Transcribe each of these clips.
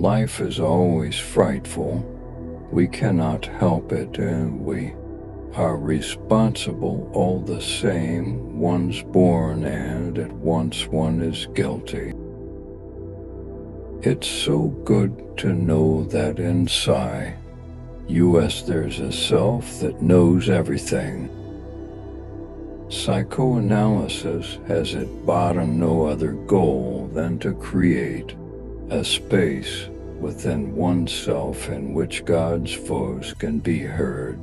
life is always frightful. We cannot help it, and we are responsible all the same. One's born, and at once one is guilty. It's so good to know that inside us there's a self that knows everything. Psychoanalysis has at bottom no other goal than to create a space within oneself in which God's voice can be heard.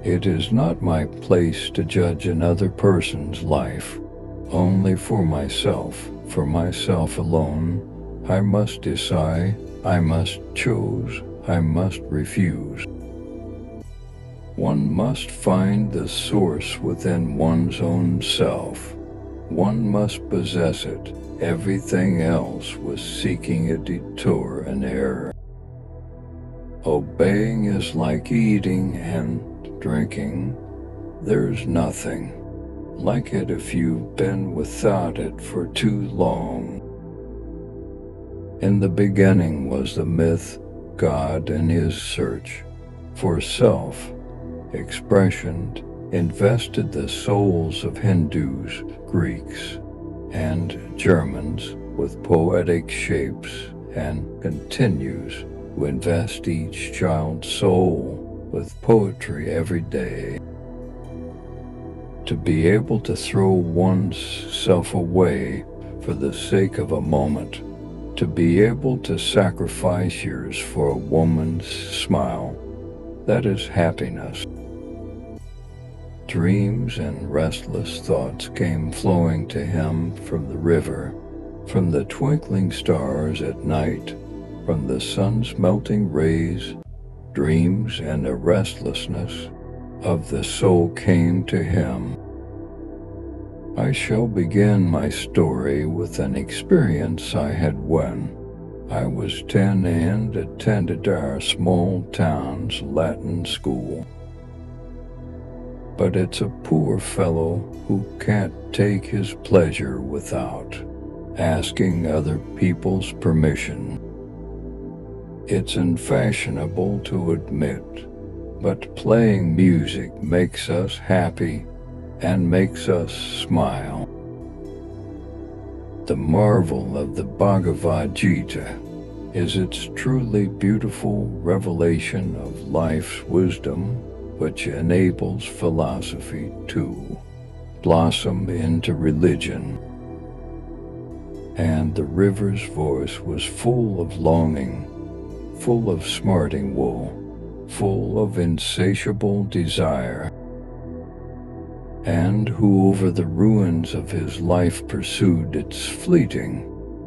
It is not my place to judge another person's life. Only for myself alone, I must decide, I must choose, I must refuse. One must find the source within one's own self. One must possess it. Everything else was seeking a detour and error. Obeying is like eating and drinking. There's nothing like it if you've been without it for too long. In the beginning was the myth, God and his search for self-expression invested the souls of Hindus, Greeks, and Germans with poetic shapes and continues to invest each child's soul with poetry every day. To be able to throw one's self away for the sake of a moment, to be able to sacrifice yours for a woman's smile, that is happiness. Dreams and restless thoughts came flowing to him from the river, from the twinkling stars at night, from the sun's melting rays. Dreams and the restlessness of the soul came to him. I shall begin my story with an experience I had when I was 10 and attended our small town's Latin school. But it's a poor fellow who can't take his pleasure without asking other people's permission. It's unfashionable to admit, but playing music makes us happy and makes us smile. The marvel of the Bhagavad Gita is its truly beautiful revelation of life's wisdom, which enables philosophy to blossom into religion. And the river's voice was full of longing, full of smarting woe, full of insatiable desire. And who over the ruins of his life pursued its fleeting,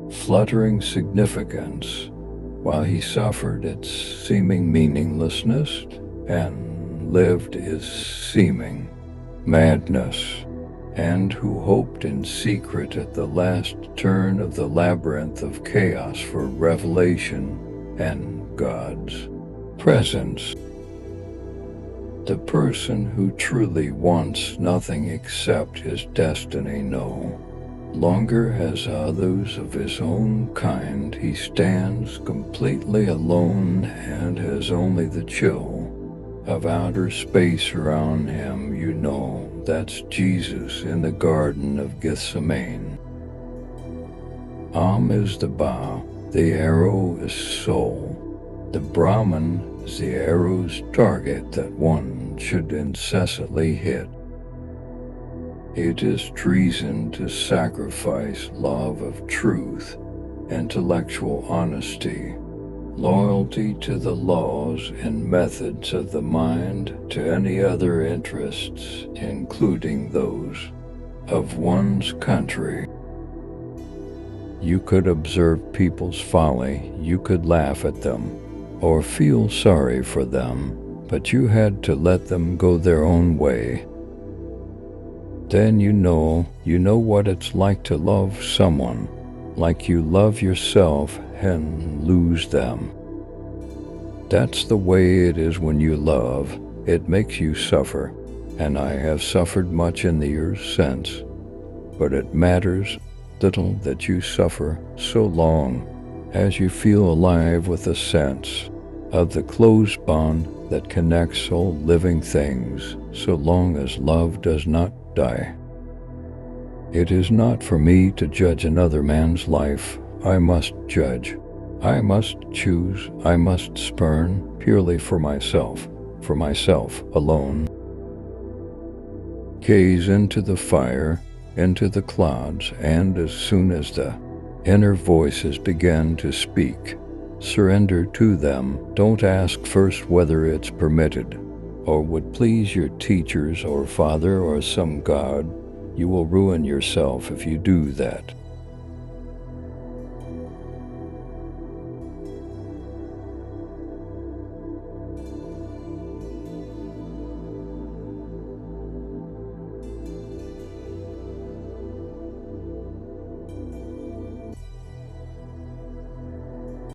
fluttering significance, while he suffered its seeming meaninglessness and lived its seeming madness, and who hoped in secret at the last turn of the labyrinth of chaos for revelation and God's presence. The person who truly wants nothing except his destiny no longer has others of his own kind. He stands completely alone and has only the chill of outer space around him. You know, that's Jesus in the Garden of Gethsemane. Is the bow, the arrow is soul. The Brahman is the arrow's target that one should incessantly hit. It is treason to sacrifice love of truth, intellectual honesty, loyalty to the laws and methods of the mind to any other interests, including those of one's country. You could observe people's folly, you could laugh at them, or feel sorry for them, but you had to let them go their own way. Then you know what it's like to love someone, like you love yourself and lose them. That's the way it is when you love. It makes you suffer, and I have suffered much in the years since, but it matters little that you suffer so long. as you feel alive with a sense of the close bond that connects all living things so long as love does not die. It is not for me to judge another man's life. I must judge. I must choose. I must spurn purely for myself alone. Gaze into the fire, into the clouds, and as soon as the inner voices begin to speak, surrender to them. Don't ask first whether it's permitted or would please your teachers or father or some god. You will ruin yourself if you do that.